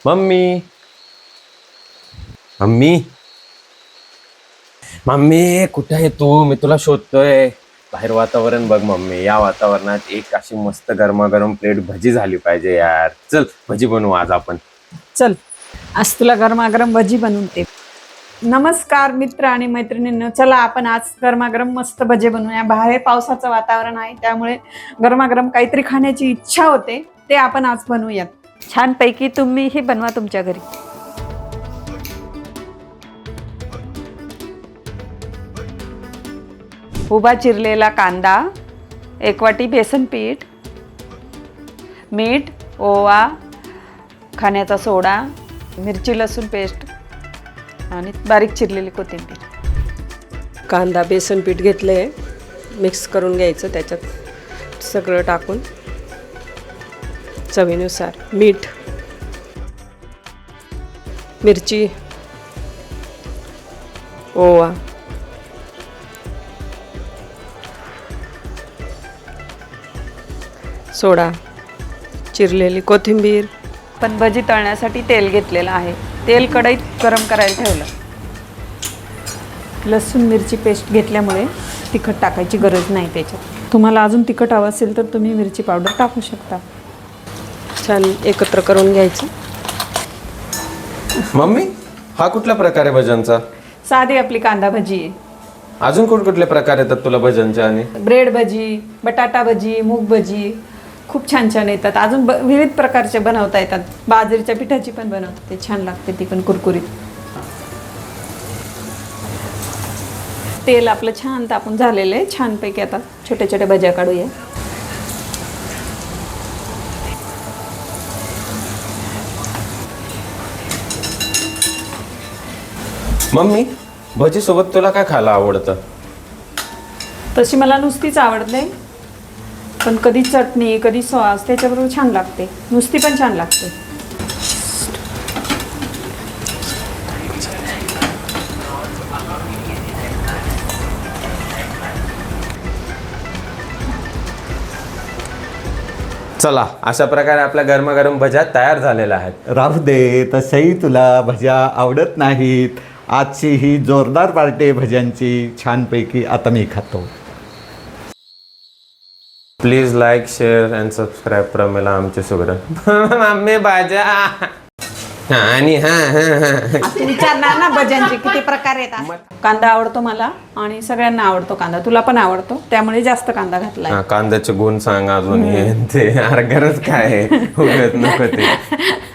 Mummy mummy mummy कुठे आहे तू? मी तुला शोधतोय. बाहेर वातावरण बघ मम्मी. या वातावरणात एक अशी मस्त गरमागरम प्लेट भजी झाली पाहिजे यार. चल भजी बनवू आज आपण. चल आज तुला गरमागरम भजी बनवते. नमस्कार मित्र आणि मैत्रिणींनो, चला आपण आज गरमागरम मस्त भजे बनवूया. बाहेर पावसाचं वातावरण आहे, त्यामुळे गरमागरम काहीतरी खाण्याची इच्छा होते. ते आपण आज बनवूयात. छानपैकी तुम्हीही बनवा तुमच्या घरी. उभा चिरलेला कांदा, 1 वाटी बेसन पीठ, मीठ, ओवा, खाण्याचा सोडा, मिरची लसूण पेस्ट आणि बारीक चिरलेली कोथिंबीर. कांदा बेसन पीठ घेतलं आहे, मिक्स करून घ्यायचं. त्याच्यात सगळं टाकून चवीनुसार मीठ, मिरची, ओवा, सोडा, चिरलेली कोथिंबीर. पण भजी तळण्यासाठी तेल घेतलेलं आहे. तेल कढईत गरम करायला ठेवलं. लसूण मिरची पेस्ट घेतल्यामुळे तिखट टाकायची गरज नाही त्याच्यात. तुम्हाला अजून तिखट हवं असेल तर तुम्ही मिरची पावडर टाकू शकता. छान एकत्र करून घ्यायचं. मम्मी हा कुठला प्रकार आहे भजनचा? साधी आपली कांदा भजी आहे. अजून कुठले प्रकार येतात तुला भजनचे? आणि ब्रेड भजी, बटाटा भजी, मूग भजी खूप छान छान येतात. अजून विविध प्रकारचे बनवता येतात. बाजरीच्या पिठाची पण बनवतात, ते छान लागते, ती पण कुरकुरीत. तेल आपलं छान तापून झालेलं आहे. छानपैकी आता छोट्या छोट्या भज्या काढूया. मम्मी भजी सोबत तुला काय खायला आवडतं? तशी मला नुसतीच आवडते, पण कधी चटणी कधी सॉस त्याच्याबरोबर छान लागते. नुसती पण छान लागते. चला अशा प्रकारे आपल्या गरमागरम भज्या तयार झालेल्या आहेत. राहू दे, तसंही तुला भज्या आवडत नाहीत. आजची ही जोरदार पार्टी आहे भज्यांची. छानपैकी आता मी खातो. Please like share and subscribe प्रमेला आमचे सुग्र. मम्मी भाज्या आणि तू विचारणार ना भज्यांचे किती प्रकार येतात. कांदा आवडतो मला आणि सगळ्यांना आवडतो कांदा. तुला पण आवडतो, त्यामुळे जास्त कांदा घातलाय. कांद्याचे गुण सांग अजून. हे ते यार गरज काय आहे? उगत नको ते.